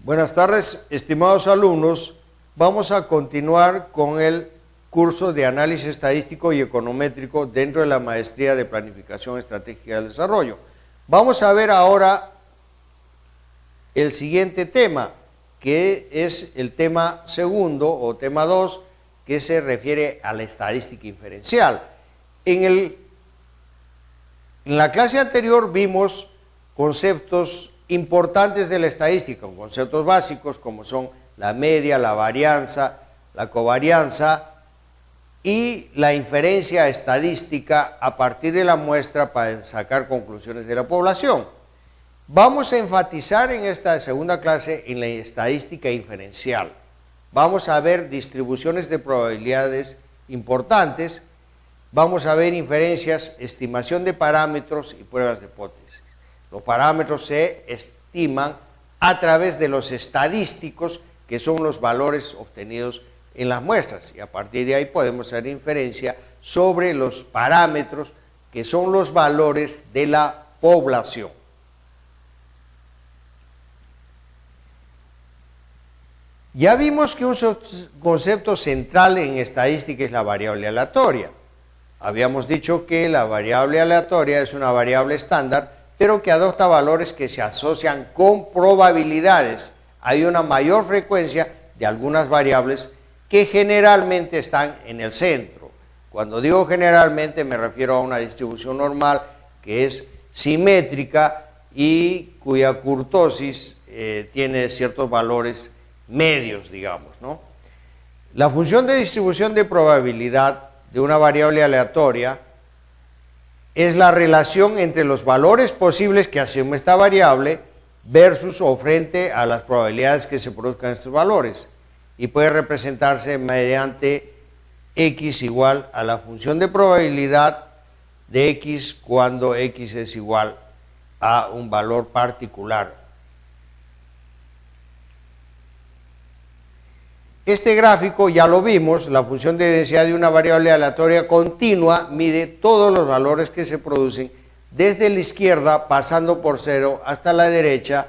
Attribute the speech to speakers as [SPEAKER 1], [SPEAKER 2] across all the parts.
[SPEAKER 1] Buenas tardes, estimados alumnos. Vamos a continuar con el curso de análisis estadístico y econométrico dentro de la maestría de planificación estratégica del desarrollo. Vamos a ver ahora el siguiente tema, que es el tema segundo o tema 2, que se refiere a la estadística inferencial. En la clase anterior vimos conceptos importantes de la estadística, conceptos básicos como son la media, la varianza, la covarianza y la inferencia estadística a partir de la muestra para sacar conclusiones de la población. Vamos a enfatizar en esta segunda clase en la estadística inferencial. Vamos a ver distribuciones de probabilidades importantes, vamos a ver inferencias, estimación de parámetros y pruebas de hipótesis. Los parámetros se estiman a través de los estadísticos, que son los valores obtenidos en las muestras, y a partir de ahí podemos hacer inferencia sobre los parámetros, que son los valores de la población. Ya vimos que un concepto central en estadística es la variable aleatoria. Habíamos dicho que la variable aleatoria es una variable estándar, pero que adopta valores que se asocian con probabilidades. Hay una mayor frecuencia de algunas variables que generalmente están en el centro. Cuando digo generalmente me refiero a una distribución normal que es simétrica y cuya kurtosis tiene ciertos valores medios, digamos, ¿no? La función de distribución de probabilidad de una variable aleatoria es la relación entre los valores posibles que asume esta variable versus o frente a las probabilidades que se produzcan estos valores, y puede representarse mediante x igual a la función de probabilidad de x cuando x es igual a un valor particular. Este gráfico ya lo vimos, la función de densidad de una variable aleatoria continua mide todos los valores que se producen desde la izquierda pasando por 0 hasta la derecha.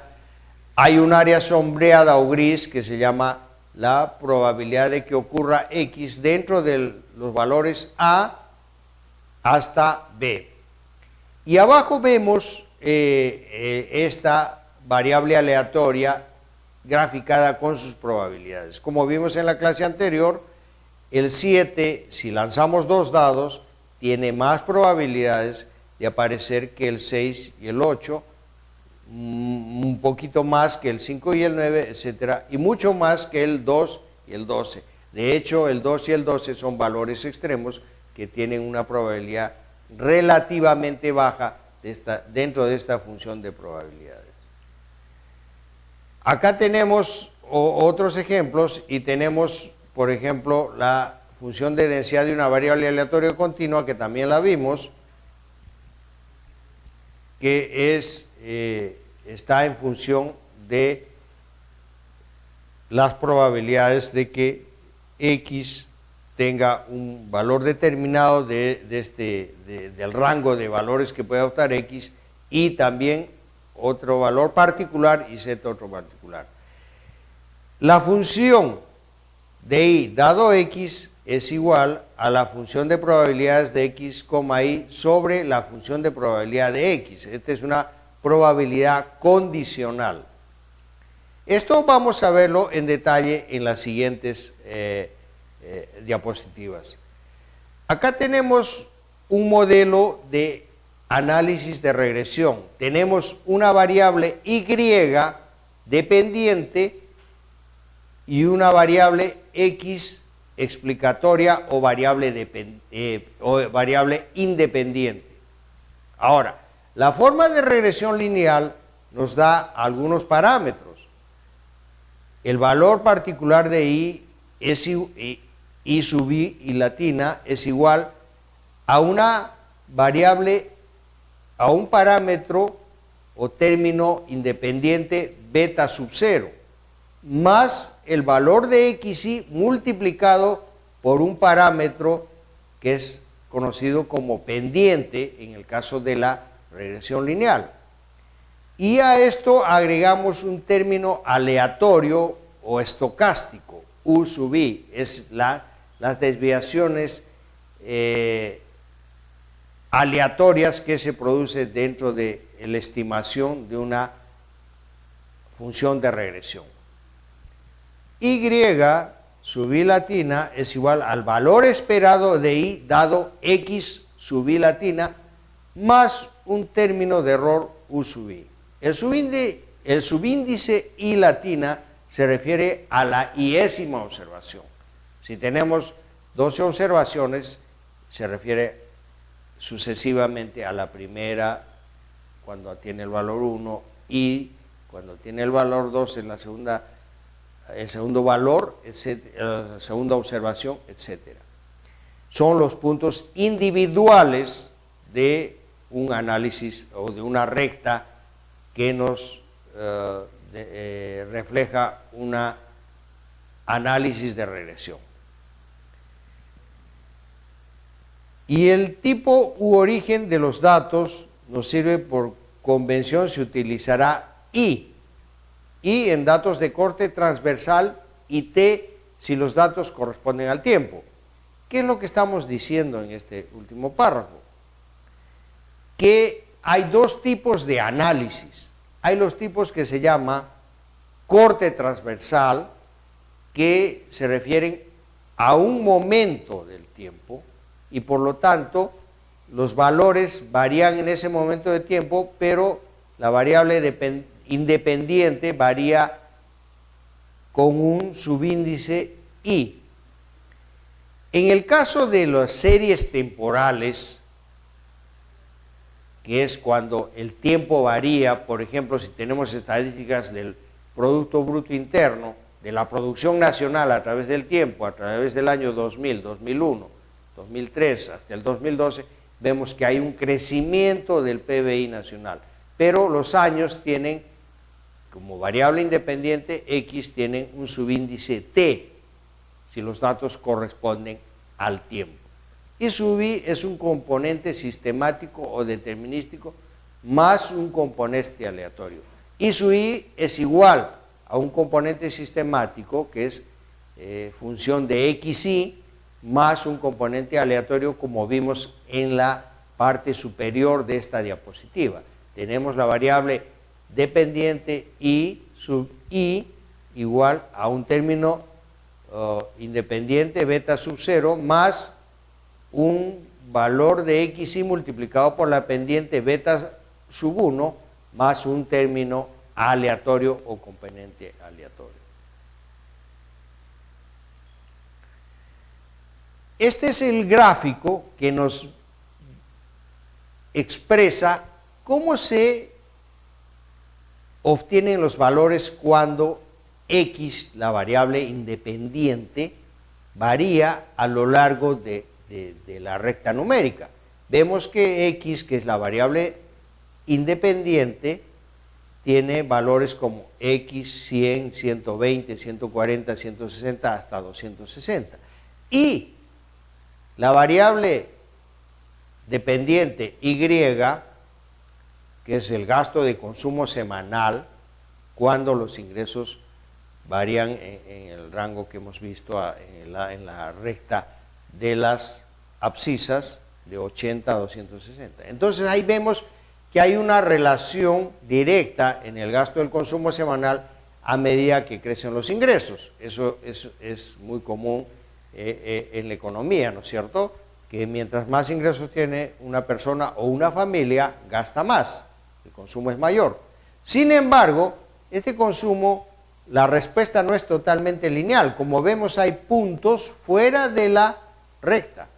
[SPEAKER 1] Hay un área sombreada o gris que se llama la probabilidad de que ocurra x dentro de los valores A hasta B. Y abajo vemos esta variable aleatoria graficada con sus probabilidades. Como vimos en la clase anterior, el 7, si lanzamos 2 dados, tiene más probabilidades de aparecer que el 6 y el 8, un poquito más que el 5 y el 9, etcétera, y mucho más que el 2 y el 12. De hecho, el 2 y el 12 son valores extremos que tienen una probabilidad relativamente baja dentro de esta función de probabilidades. Acá tenemos otros ejemplos y tenemos, por ejemplo, la función de densidad de una variable aleatoria continua, que también la vimos, que está en función de las probabilidades de que x tenga un valor determinado del rango de valores que puede adoptar x, y también otro valor particular y z otro particular. La función de y dado x es igual a la función de probabilidades de x, y sobre la función de probabilidad de x. Esta es una probabilidad condicional. Esto vamos a verlo en detalle en las siguientes diapositivas. Acá tenemos un modelo de análisis de regresión. Tenemos una variable y dependiente y una variable x explicatoria o variable independiente. Ahora, la forma de regresión lineal nos da algunos parámetros. El valor particular de y sub i y latina es igual a una variable, a un parámetro o término independiente beta sub 0, más el valor de xi multiplicado por un parámetro que es conocido como pendiente en el caso de la regresión lineal. Y a esto agregamos un término aleatorio o estocástico, U sub I, es las desviaciones aleatorias que se producen dentro de la estimación de una función de regresión. Y sub I latina es igual al valor esperado de I dado X sub I latina más un término de error U sub I. El subíndice I latina se refiere a la iésima observación. Si tenemos 12 observaciones, se refiere sucesivamente a la primera cuando tiene el valor 1 y cuando tiene el valor 2 en la segunda, el segundo valor, la segunda observación, etc. Son los puntos individuales de un análisis o de una recta que nos refleja un análisis de regresión. Y el tipo u origen de los datos nos sirve por convención, se utilizará I en datos de corte transversal y T si los datos corresponden al tiempo. ¿Qué es lo que estamos diciendo en este último párrafo? Que hay dos tipos de análisis. Hay los tipos que se llama corte transversal, que se refieren a un momento del tiempo y por lo tanto los valores varían en ese momento de tiempo, pero la variable independiente varía con un subíndice I. En el caso de las series temporales, que es cuando el tiempo varía, por ejemplo, si tenemos estadísticas del Producto Bruto Interno, de la producción nacional a través del tiempo, a través del año 2000, 2001, 2003 hasta el 2012, vemos que hay un crecimiento del PBI nacional, pero los años tienen, como variable independiente, X tienen un subíndice T, si los datos corresponden al tiempo. Y sub I es un componente sistemático o determinístico más un componente aleatorio. Y sub I es igual a un componente sistemático que es función de XI más un componente aleatorio, como vimos en la parte superior de esta diapositiva. Tenemos la variable dependiente I sub I igual a un término independiente beta sub 0 más un valor de XI multiplicado por la pendiente beta sub 1 más un término aleatorio o componente aleatorio. Este es el gráfico que nos expresa cómo se obtienen los valores cuando X, la variable independiente, varía a lo largo de la recta numérica. Vemos que X, que es la variable independiente, tiene valores como X, 100, 120, 140, 160, hasta 260. Y la variable dependiente Y, que es el gasto de consumo semanal, cuando los ingresos varían en el rango que hemos visto en la recta de las abscisas de 80 a 260. Entonces ahí vemos que hay una relación directa en el gasto del consumo semanal a medida que crecen los ingresos. Eso es muy común en la economía, ¿no es cierto? Que mientras más ingresos tiene una persona o una familia, gasta más, el consumo es mayor. Sin embargo, este consumo, la respuesta no es totalmente lineal. Como vemos, hay puntos fuera de la recta.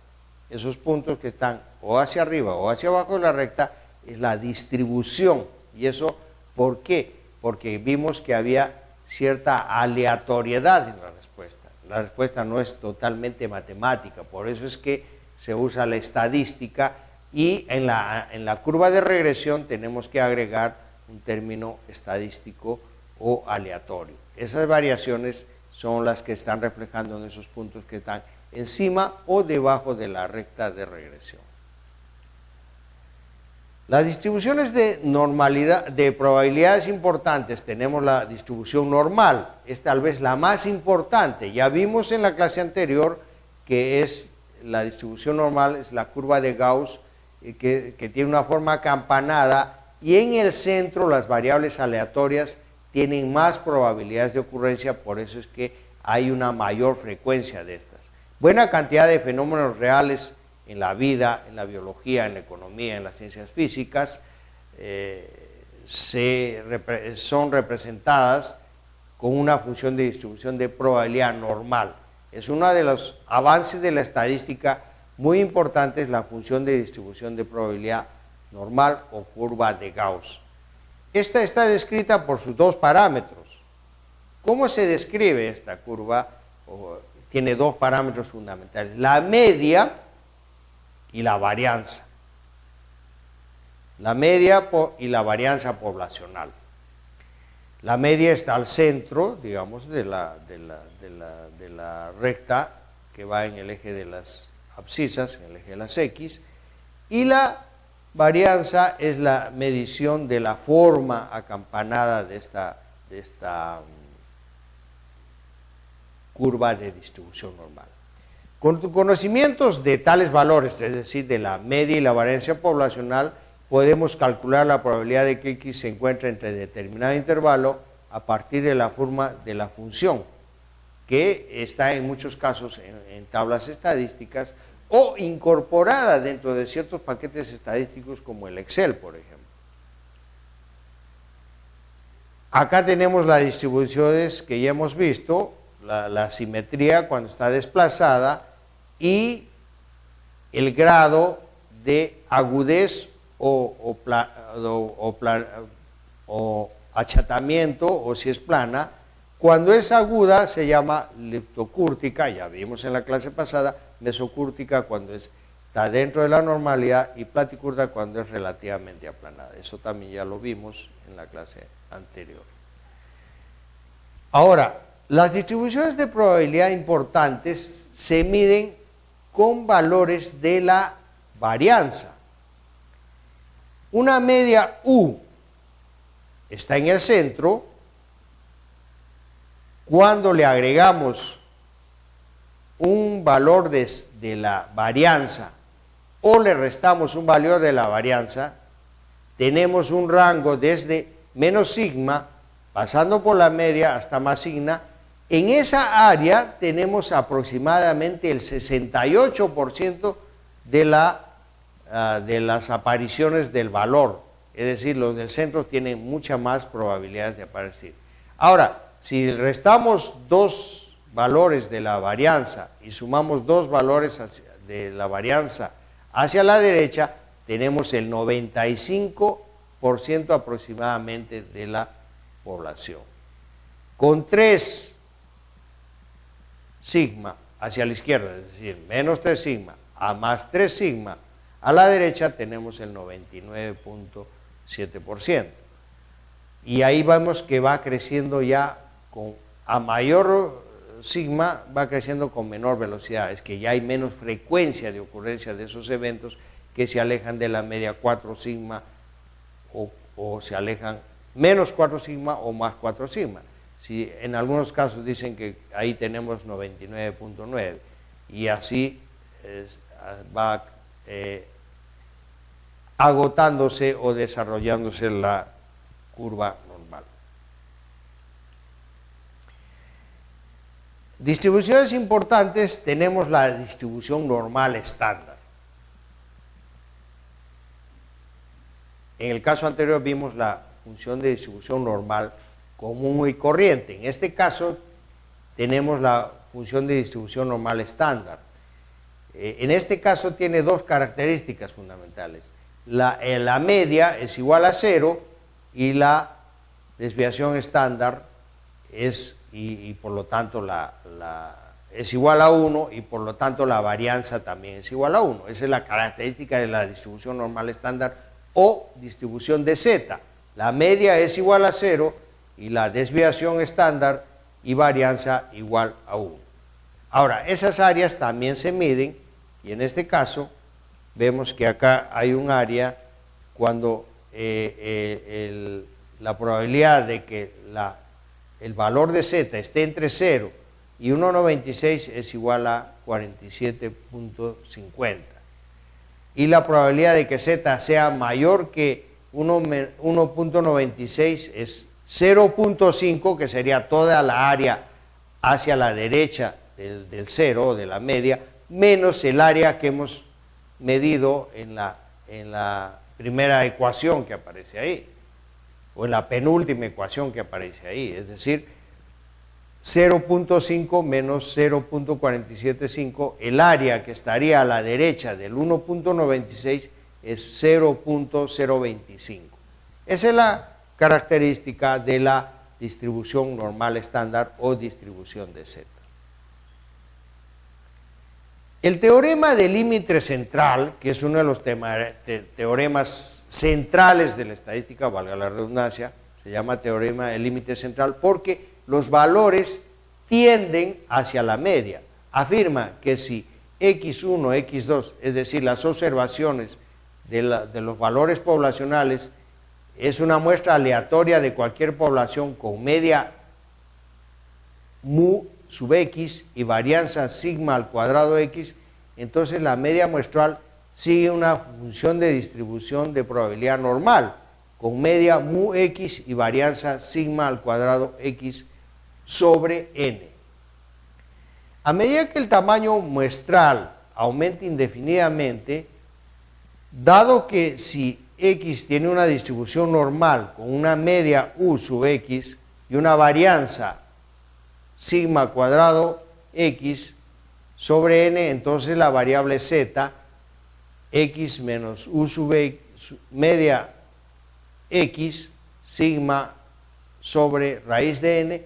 [SPEAKER 1] Esos puntos que están o hacia arriba o hacia abajo de la recta es la distribución. ¿Y eso por qué? Porque vimos que había cierta aleatoriedad en la respuesta. La respuesta no es totalmente matemática, por eso es que se usa la estadística y en la curva de regresión tenemos que agregar un término estadístico o aleatorio. Esas variaciones son las que están reflejando en esos puntos que están encima o debajo de la recta de regresión. Las distribuciones de normalidad, de probabilidades importantes, tenemos la distribución normal, es tal vez la más importante. Ya vimos en la clase anterior que es la distribución normal, es la curva de Gauss, que tiene una forma acampanada, y en el centro las variables aleatorias tienen más probabilidades de ocurrencia, por eso es que hay una mayor frecuencia de estas. Buena cantidad de fenómenos reales en la vida, en la biología, en la economía, en las ciencias físicas, son representadas con una función de distribución de probabilidad normal. Es uno de los avances de la estadística muy importantes, la función de distribución de probabilidad normal o curva de Gauss. Esta está descrita por sus dos parámetros. ¿Cómo se describe esta curva? Tiene dos parámetros fundamentales, la media y la varianza. La media y la varianza poblacional. La media está al centro, digamos, de la recta que va en el eje de las abscisas, en el eje de las X, y la varianza es la medición de la forma acampanada de esta curva de distribución normal. Con conocimientos de tales valores, es decir, de la media y la varianza poblacional, podemos calcular la probabilidad de que X se encuentre entre determinado intervalo a partir de la forma de la función, que está en muchos casos en tablas estadísticas o incorporada dentro de ciertos paquetes estadísticos como el Excel, por ejemplo. Acá tenemos las distribuciones que ya hemos visto, la simetría cuando está desplazada y el grado de agudez o achatamiento, o si es plana. Cuando es aguda se llama leptocúrtica, ya vimos en la clase pasada, mesocúrtica cuando está dentro de la normalidad y platicúrtica cuando es relativamente aplanada. Eso también ya lo vimos en la clase anterior. Ahora, las distribuciones de probabilidad importantes se miden con valores de la varianza. Una media U está en el centro. Cuando le agregamos un valor de la varianza o le restamos un valor de la varianza, tenemos un rango desde menos sigma, pasando por la media hasta más sigma. En esa área tenemos aproximadamente el 68% de las apariciones del valor, es decir, los del centro tienen muchas más probabilidades de aparecer. Ahora, si restamos dos valores de la varianza y sumamos dos valores de la varianza hacia la derecha, tenemos el 95% aproximadamente de la población. Con 3 sigma hacia la izquierda, es decir, menos 3 sigma a más 3 sigma a la derecha, tenemos el 99.7%. Y ahí vemos que va creciendo ya a mayor sigma, va creciendo con menor velocidad. Es que ya hay menos frecuencia de ocurrencia de esos eventos que se alejan de la media 4 sigma o se alejan menos 4 sigma o más 4 sigma. Si en algunos casos dicen que ahí tenemos 99.9 y así va agotándose o desarrollándose la curva normal. Distribuciones importantes, tenemos la distribución normal estándar. En el caso anterior vimos la función de distribución normal común y corriente. En este caso tenemos la función de distribución normal estándar. En este caso tiene dos características fundamentales. La media es igual a 0 y la desviación estándar es, y por lo tanto es igual a 1 y por lo tanto la varianza también es igual a 1. Esa es la característica de la distribución normal estándar o distribución de Z. La media es igual a 0 y la desviación estándar y varianza igual a 1. Ahora, esas áreas también se miden y en este caso vemos que acá hay un área cuando la probabilidad de que el valor de z esté entre 0 y 1,96 es igual a 47.50. Y la probabilidad de que z sea mayor que 1.96 es 0.5, que sería toda la área hacia la derecha del 0 o de la media, menos el área que hemos medido en la primera ecuación que aparece ahí, o en la penúltima ecuación que aparece ahí, es decir, 0.5 menos 0.475, el área que estaría a la derecha del 1.96 es 0.025. Esa es la característica de la distribución normal estándar o distribución de Z. El teorema del límite central, que es uno de los teoremas centrales de la estadística, valga la redundancia, se llama teorema del límite central porque los valores tienden hacia la media. Afirma que si x1, x2, es decir, las observaciones de los valores poblacionales, es una muestra aleatoria de cualquier población con media mu sub x y varianza sigma al cuadrado x, entonces la media muestral sigue una función de distribución de probabilidad normal, con media mu x y varianza sigma al cuadrado x sobre n. A medida que el tamaño muestral aumenta indefinidamente, dado que si x tiene una distribución normal con una media u sub x y una varianza sigma cuadrado x sobre n, entonces la variable z, x menos u sub x, media x sigma sobre raíz de n,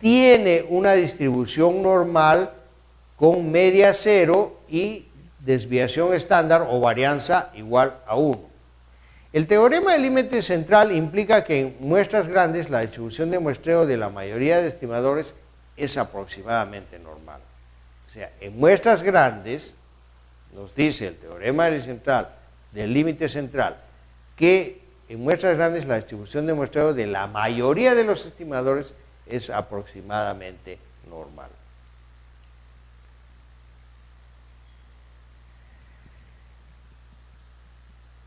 [SPEAKER 1] tiene una distribución normal con media 0 y desviación estándar o varianza igual a 1. El teorema del límite central implica que en muestras grandes la distribución de muestreo de la mayoría de estimadores es aproximadamente normal. O sea, en muestras grandes, nos dice el teorema del límite central, que en muestras grandes la distribución de muestreo de la mayoría de los estimadores es aproximadamente normal.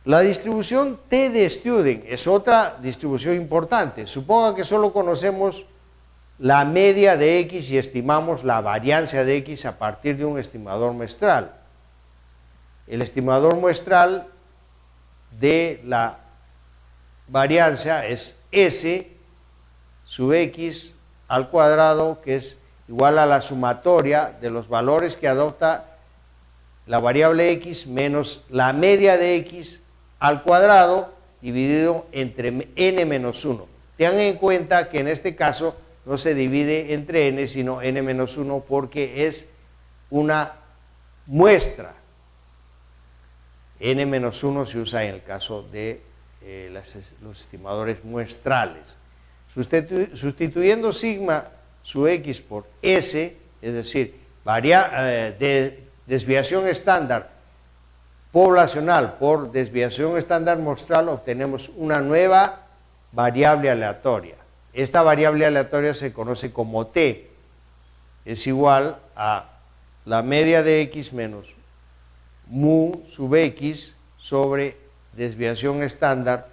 [SPEAKER 1] La distribución T de Student es otra distribución importante. Suponga que solo conocemos la media de X y estimamos la varianza de X a partir de un estimador muestral. El estimador muestral de la varianza es S sub X al cuadrado, que es igual a la sumatoria de los valores que adopta la variable X menos la media de X al cuadrado dividido entre n menos 1. Tengan en cuenta que en este caso no se divide entre n, sino n menos 1 porque es una muestra. n menos 1 se usa en el caso de los estimadores muestrales. Sustituyendo sigma sub x por s, es decir, desviación estándar poblacional por desviación estándar muestral, obtenemos una nueva variable aleatoria. Esta variable aleatoria se conoce como t, es igual a la media de x menos mu sub x sobre desviación estándar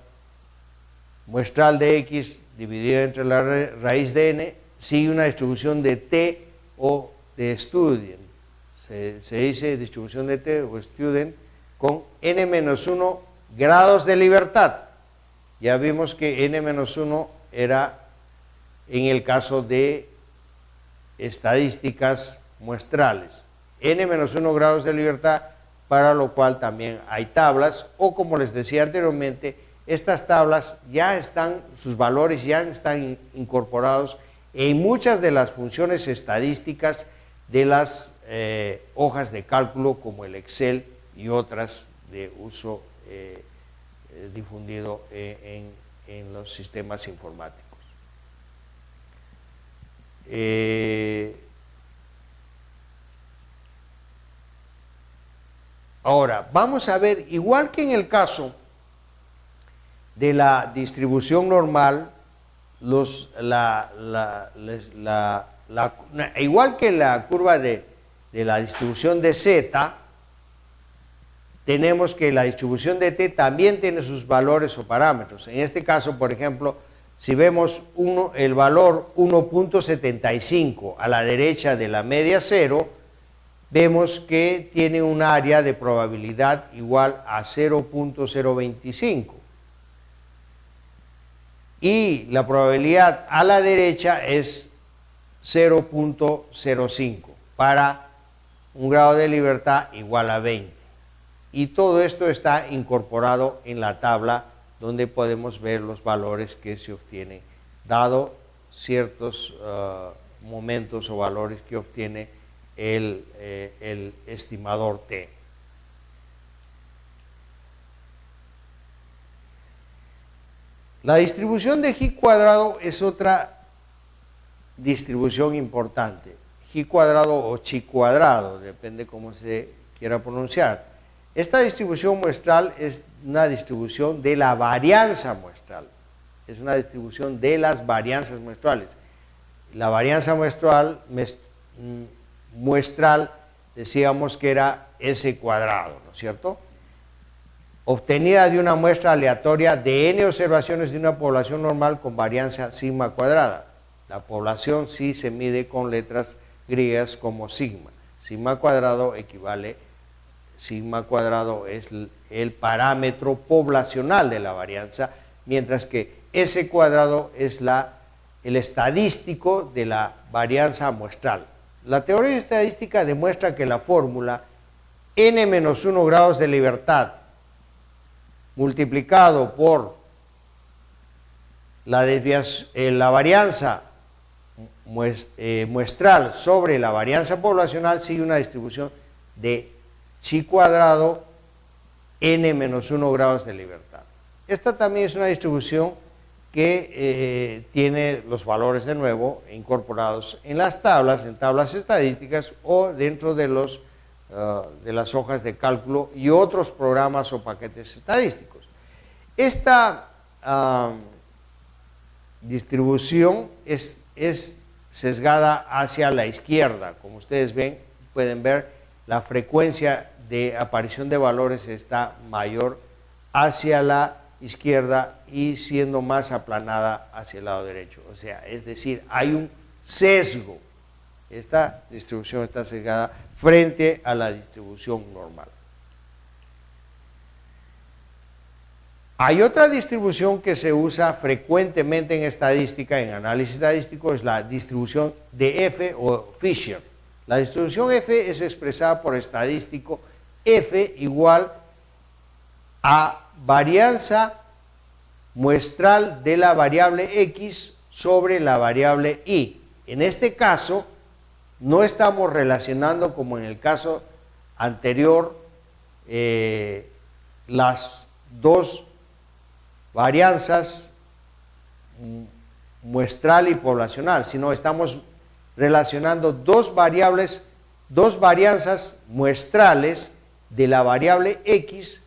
[SPEAKER 1] muestral de x dividido entre la raíz de n, sigue una distribución de t o de student. Se dice distribución de t o student con n-1 grados de libertad. Ya vimos que n-1 era en el caso de estadísticas muestrales. n-1 grados de libertad, para lo cual también hay tablas, o como les decía anteriormente, estas tablas ya están, sus valores ya están incorporados en muchas de las funciones estadísticas de las hojas de cálculo como el Excel y otras de uso difundido en los sistemas informáticos. Ahora, vamos a ver, igual que en el caso de la distribución normal, igual que la curva de la distribución de Z, tenemos que la distribución de T también tiene sus valores o parámetros. En este caso, por ejemplo, si vemos el valor 1.75 a la derecha de la media 0, vemos que tiene un área de probabilidad igual a 0.025. Y la probabilidad a la derecha es 0.05 para un grado de libertad igual a 20. Y todo esto está incorporado en la tabla donde podemos ver los valores que se obtienen, dado ciertos momentos o valores que obtiene el estimador T. La distribución de G cuadrado es otra distribución importante. G cuadrado o chi cuadrado, depende cómo se quiera pronunciar. Esta distribución muestral es una distribución de la varianza muestral. Es una distribución de las varianzas muestrales. La varianza muestral decíamos que era S cuadrado, ¿no es cierto? Obtenida de una muestra aleatoria de n observaciones de una población normal con varianza sigma cuadrada. La población sí se mide con letras griegas como sigma. Sigma cuadrado sigma cuadrado es el parámetro poblacional de la varianza, mientras que S cuadrado es el estadístico de la varianza muestral. La teoría estadística demuestra que la fórmula n-1 grados de libertad multiplicado por la varianza muestral sobre la varianza poblacional sigue una distribución de chi cuadrado n-1 grados de libertad. Esta también es una distribución que tiene los valores de nuevo incorporados en las tablas, en tablas estadísticas o dentro de las hojas de cálculo y otros programas o paquetes estadísticos. Esta distribución es sesgada hacia la izquierda. Como ustedes pueden ver, la frecuencia de aparición de valores está mayor hacia la izquierda y siendo más aplanada hacia el lado derecho. O sea, es decir, hay un sesgo. Esta distribución está sesgada frente a la distribución normal. Hay otra distribución que se usa frecuentemente en estadística, en análisis estadístico, es la distribución de F o Fisher. La distribución F es expresada por estadístico F igual a varianza muestral de la variable X sobre la variable Y. En este caso, no estamos relacionando, como en el caso anterior, las dos varianzas muestral y poblacional, sino estamos relacionando dos varianzas muestrales de la variable X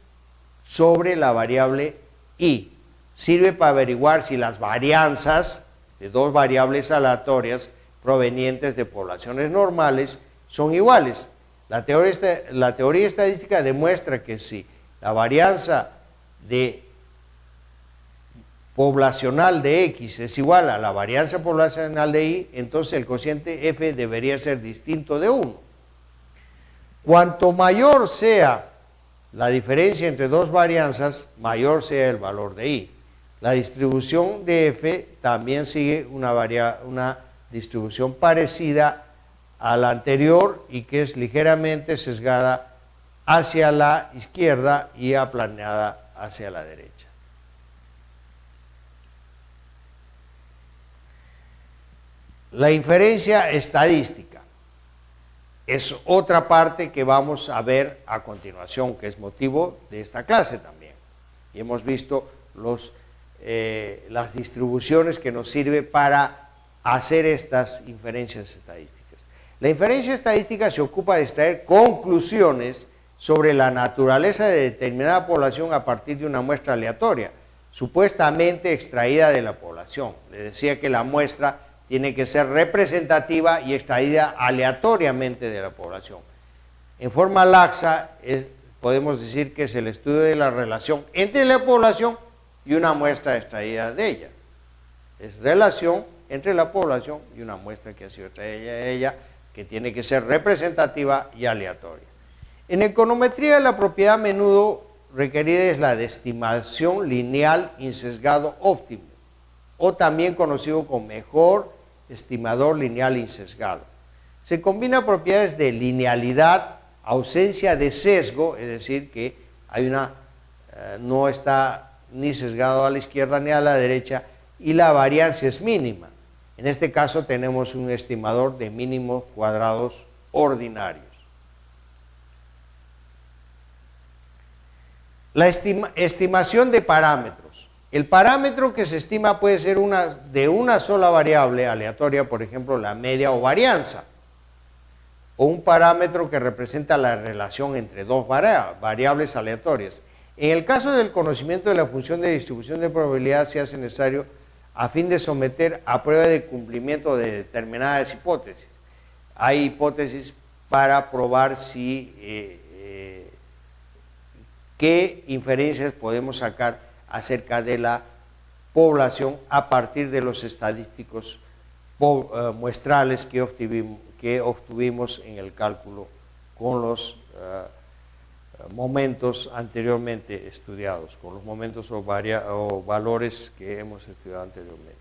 [SPEAKER 1] sobre la variable Y. Sirve para averiguar si las varianzas de dos variables aleatorias provenientes de poblaciones normales son iguales. La teoría estadística demuestra que si la varianza poblacional de X es igual a la varianza poblacional de Y, entonces el cociente F debería ser distinto de 1. Cuanto mayor sea la diferencia entre dos varianzas, mayor sea el valor de Y. La distribución de F también sigue una distribución parecida a la anterior y que es ligeramente sesgada hacia la izquierda y aplanada hacia la derecha. La inferencia estadística es otra parte que vamos a ver a continuación, que es motivo de esta clase también. Y hemos visto las distribuciones que nos sirven para hacer estas inferencias estadísticas. La inferencia estadística se ocupa de extraer conclusiones sobre la naturaleza de determinada población a partir de una muestra aleatoria. supuestamente extraída de la población. Les decía que la muestra tiene que ser representativa y extraída aleatoriamente de la población. En forma laxa, podemos decir que es el estudio de la relación entre la población y una muestra extraída de ella. Es relación entre la población y una muestra que ha sido extraída de ella, que tiene que ser representativa y aleatoria. En econometría, la propiedad a menudo requerida es la de estimación lineal insesgado óptimo, o también conocido como mejor estimador lineal insesgado. Se combina propiedades de linealidad, ausencia de sesgo, es decir, que no está ni sesgado a la izquierda ni a la derecha, y la variancia es mínima. En este caso tenemos un estimador de mínimos cuadrados ordinarios. La estimación de parámetros. El parámetro que se estima puede ser de una sola variable aleatoria, por ejemplo, la media o varianza, o un parámetro que representa la relación entre dos variables aleatorias. En el caso del conocimiento de la función de distribución de probabilidad, se hace necesario a fin de someter a prueba de cumplimiento de determinadas hipótesis. Hay hipótesis para probar qué inferencias podemos sacar acerca de la población a partir de los estadísticos muestrales que obtuvimos en el cálculo con los momentos anteriormente estudiados, con los momentos o valores que hemos estudiado anteriormente.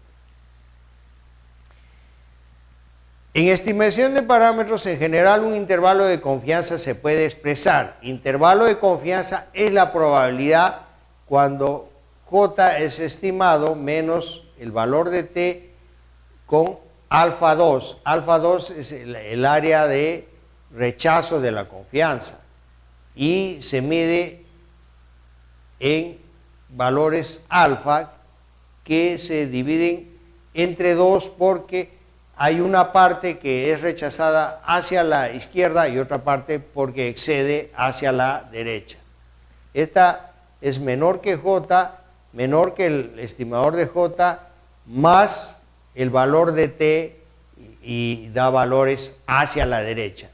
[SPEAKER 1] En estimación de parámetros, en general, un intervalo de confianza se puede expresar. Intervalo de confianza es la probabilidad cuando J es estimado menos el valor de T con alfa 2. Alfa 2 es el área de rechazo de la confianza y se mide en valores alfa que se dividen entre 2 porque hay una parte que es rechazada hacia la izquierda y otra parte porque excede hacia la derecha. Esta es menor que J, menor que el estimador de J, más el valor de T y da valores hacia la derecha.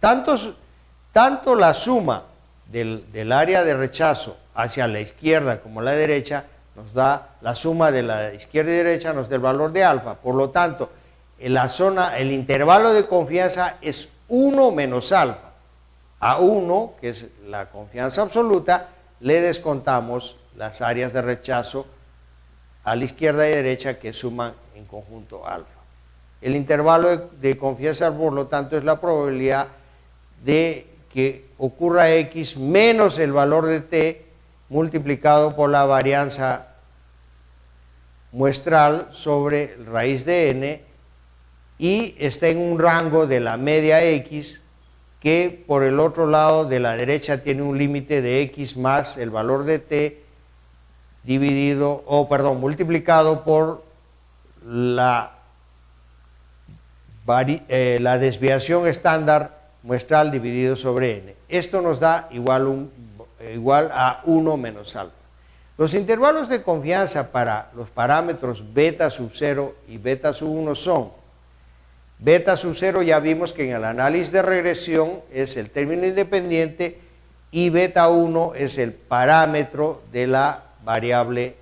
[SPEAKER 1] Tanto la suma del área de rechazo hacia la izquierda como la derecha nos da la suma de la izquierda y derecha, nos da el valor de alfa. Por lo tanto, el intervalo de confianza es 1 menos alfa. A 1, que es la confianza absoluta, le descontamos las áreas de rechazo a la izquierda y derecha que suman en conjunto alfa. El intervalo de confianza, por lo tanto, es la probabilidad de que ocurra X menos el valor de T multiplicado por la varianza muestral sobre raíz de N, y está en un rango de la media X que por el otro lado de la derecha tiene un límite de X más el valor de T multiplicado por la desviación estándar muestral dividido sobre N. Esto nos da igual a 1 menos alfa. Los intervalos de confianza para los parámetros beta sub 0 y beta sub 1 son: beta sub 0 ya vimos que en el análisis de regresión es el término independiente y beta 1 es el parámetro de la variable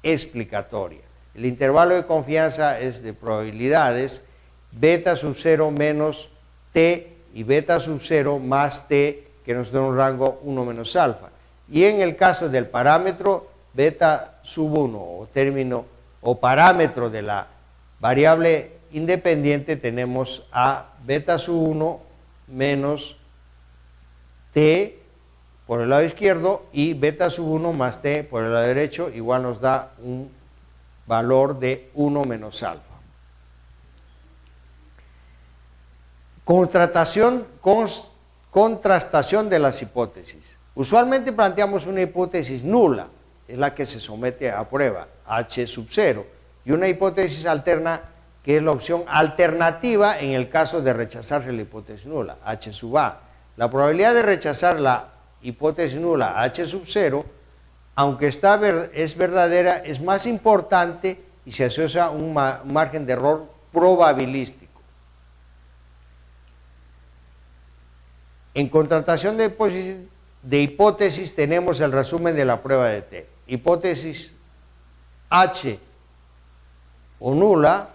[SPEAKER 1] explicatoria. El intervalo de confianza es de probabilidades beta sub 0 menos T y beta sub 0 más T, que nos da un rango 1 menos alfa. Y en el caso del parámetro beta sub 1 o parámetro de la variable independiente, tenemos a beta sub 1 menos T por el lado izquierdo y beta sub 1 más T por el lado derecho, igual nos da un valor de 1 menos alfa. Contrastación de las hipótesis. Usualmente planteamos una hipótesis nula, es la que se somete a prueba, H sub 0, y una hipótesis alterna, que es la opción alternativa en el caso de rechazarse la hipótesis nula, H sub A. La probabilidad de rechazar la hipótesis nula, H sub 0, aunque es verdadera, es más importante y se asocia a un margen de error probabilístico. En contratación de hipótesis tenemos el resumen de la prueba de T. Hipótesis H o nula,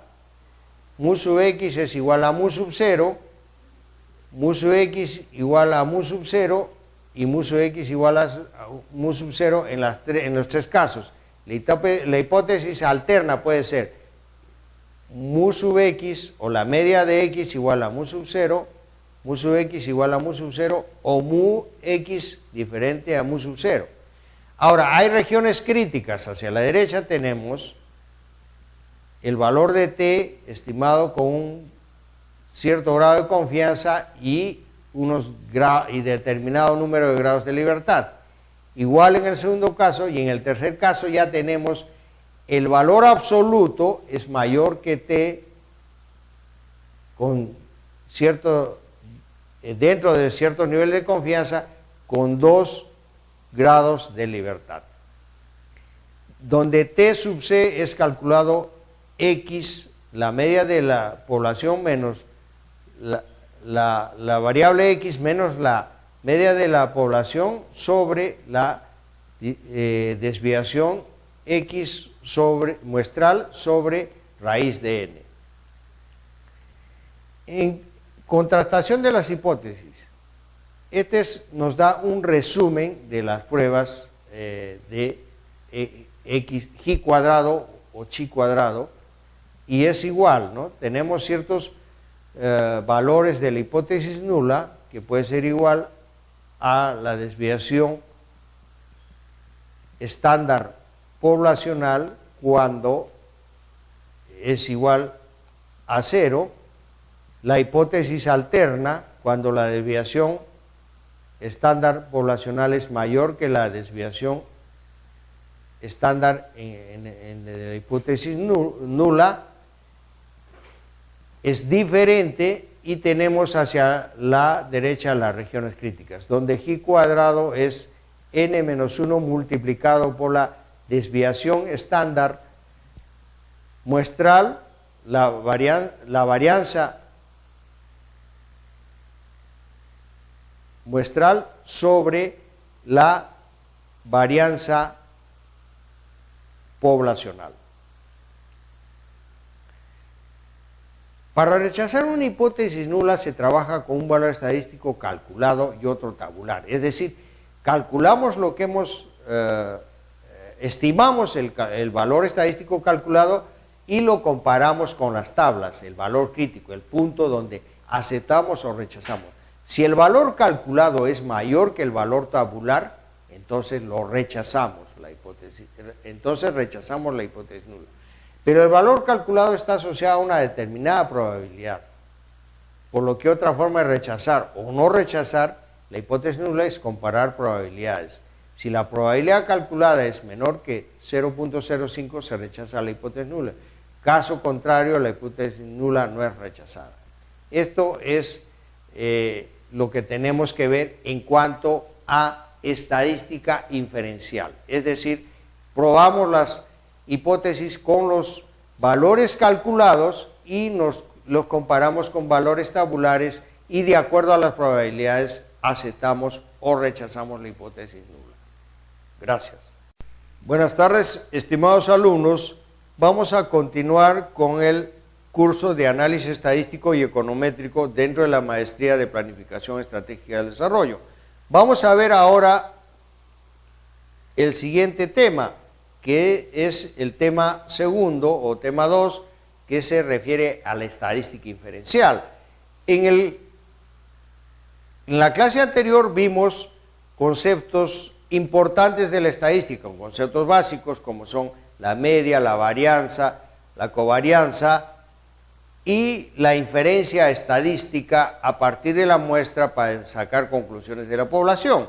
[SPEAKER 1] mu sub x es igual a mu sub 0, mu sub x igual a mu sub 0 y mu sub x igual a mu sub 0 en los tres casos. La hipótesis alterna puede ser mu sub x o la media de x igual a mu sub 0, mu sub x igual a mu sub 0 o mu x diferente a mu sub 0. Ahora, hay regiones críticas. Hacia la derecha tenemos el valor de t estimado con un cierto grado de confianza y determinado número de grados de libertad. Igual en el segundo caso, y en el tercer caso ya tenemos el valor absoluto es mayor que t con dentro de cierto nivel de confianza con 2 grados de libertad. Donde t sub c es calculado x, la media de la población menos la variable x menos la media de la población sobre la desviación x muestral sobre raíz de n. En contrastación de las hipótesis, nos da un resumen de las pruebas de xi cuadrado o chi cuadrado, y es igual, ¿no? Tenemos ciertos valores de la hipótesis nula que puede ser igual a la desviación estándar poblacional cuando es igual a 0, la hipótesis alterna cuando la desviación estándar poblacional es mayor que la desviación estándar en la hipótesis nula, es diferente, y tenemos hacia la derecha las regiones críticas, donde g cuadrado es n menos 1 multiplicado por la desviación estándar muestral, la varianza muestral sobre la varianza poblacional. Para rechazar una hipótesis nula se trabaja con un valor estadístico calculado y otro tabular, es decir, calculamos lo que estimamos el valor estadístico calculado y lo comparamos con las tablas, el valor crítico, el punto donde aceptamos o rechazamos. Si el valor calculado es mayor que el valor tabular, entonces rechazamos la hipótesis nula. Pero el valor calculado está asociado a una determinada probabilidad, por lo que otra forma de rechazar o no rechazar la hipótesis nula es comparar probabilidades. Si la probabilidad calculada es menor que 0.05, se rechaza la hipótesis nula. Caso contrario, la hipótesis nula no es rechazada. Esto es lo que tenemos que ver en cuanto a estadística inferencial. Es decir, probamos las hipótesis con los valores calculados y los comparamos con valores tabulares y de acuerdo a las probabilidades aceptamos o rechazamos la hipótesis nula. Gracias. Buenas tardes, estimados alumnos. Vamos a continuar con el curso de análisis estadístico y econométrico dentro de la maestría de planificación estratégica del desarrollo. Vamos a ver ahora el siguiente tema, que es el tema segundo o tema 2, que se refiere a la estadística inferencial. En la clase anterior vimos conceptos importantes de la estadística, conceptos básicos como son la media, la varianza, la covarianza y la inferencia estadística a partir de la muestra para sacar conclusiones de la población.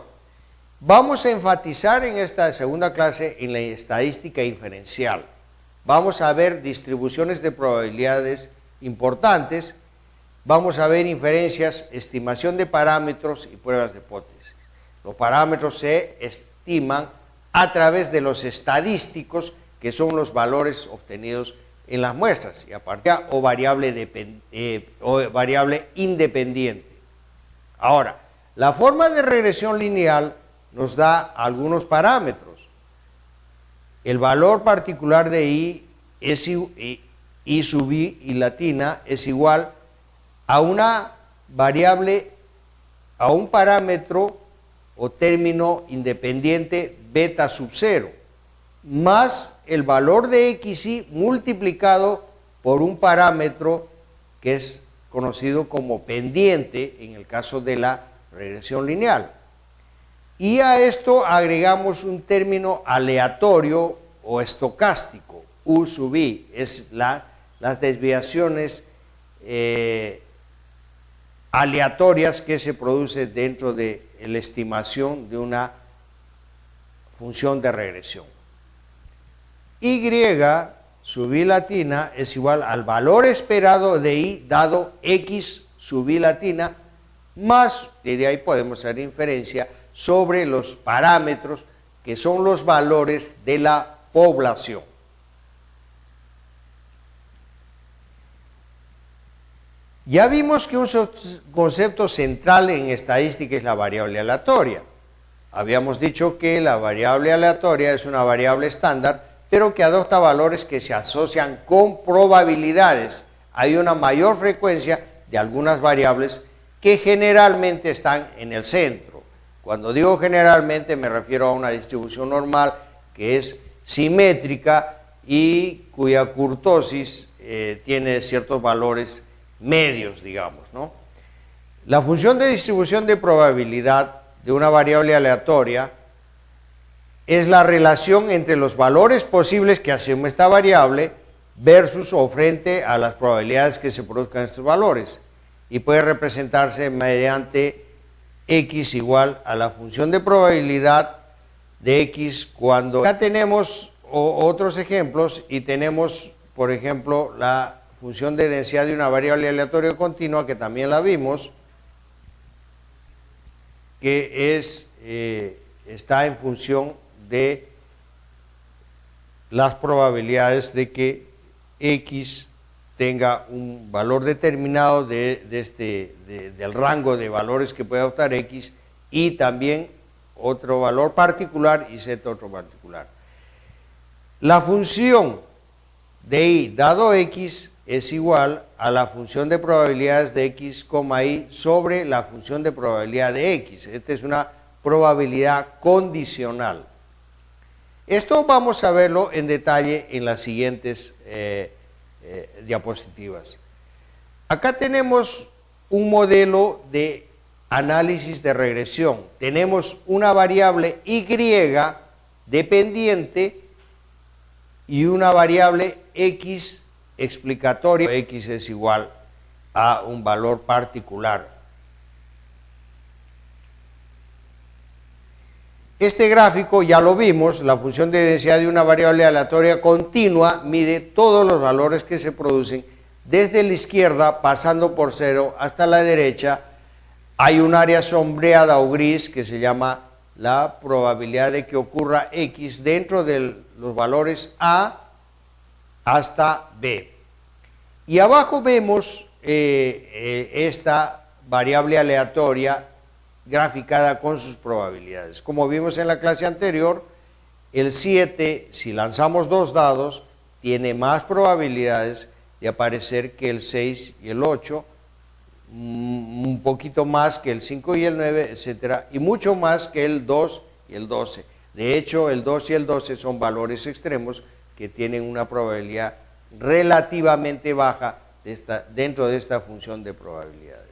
[SPEAKER 1] Vamos a enfatizar en esta segunda clase en la estadística inferencial. Vamos a ver distribuciones de probabilidades importantes, vamos a ver inferencias, estimación de parámetros y pruebas de hipótesis. Los parámetros se estiman a través de los estadísticos, que son los valores obtenidos en las muestras, y aparte o variable independiente. Ahora, la forma de regresión lineal nos da algunos parámetros. El valor particular de I sub I y latina es igual a una variable, a un parámetro o término independiente beta sub 0, más el valor de xi multiplicado por un parámetro que es conocido como pendiente en el caso de la regresión lineal. Y a esto agregamos un término aleatorio o estocástico, U sub I, es las desviaciones aleatorias que se producen dentro de la estimación de una función de regresión. Y sub I latina es igual al valor esperado de I dado X sub I latina, más, y de ahí podemos hacer inferencia sobre los parámetros que son los valores de la población. Ya vimos que un concepto central en estadística es la variable aleatoria. Habíamos dicho que la variable aleatoria es una variable estándar, pero que adopta valores que se asocian con probabilidades. Hay una mayor frecuencia de algunas variables que generalmente están en el centro. Cuando digo generalmente me refiero a una distribución normal que es simétrica y cuya kurtosis tiene ciertos valores medios, digamos, ¿no? La función de distribución de probabilidad de una variable aleatoria es la relación entre los valores posibles que asume esta variable versus o frente a las probabilidades que se produzcan estos valores, y puede representarse mediante x igual a la función de probabilidad de x cuando... Acá tenemos otros ejemplos y tenemos, por ejemplo, la función de densidad de una variable aleatoria continua, que también la vimos, que está en función de las probabilidades de que x tenga un valor determinado del rango de valores que puede adoptar x, y también otro valor particular y z otro particular. La función de i dado x es igual a la función de probabilidades de x, y sobre la función de probabilidad de x. Esta es una probabilidad condicional. Esto vamos a verlo en detalle en las siguientes diapositivas. Acá tenemos un modelo de análisis de regresión. Tenemos una variable y dependiente y una variable x explicatoria. X es igual a un valor particular. Este gráfico ya lo vimos, la función de densidad de una variable aleatoria continua mide todos los valores que se producen desde la izquierda pasando por 0 hasta la derecha. Hay un área sombreada o gris que se llama la probabilidad de que ocurra x dentro de los valores A hasta B. Y abajo vemos esta variable aleatoria graficada con sus probabilidades. Como vimos en la clase anterior, el 7, si lanzamos 2 dados, tiene más probabilidades de aparecer que el 6 y el 8, un poquito más que el 5 y el 9, etcétera, y mucho más que el 2 y el 12. De hecho, el 2 y el 12 son valores extremos que tienen una probabilidad relativamente baja dentro de esta función de probabilidades.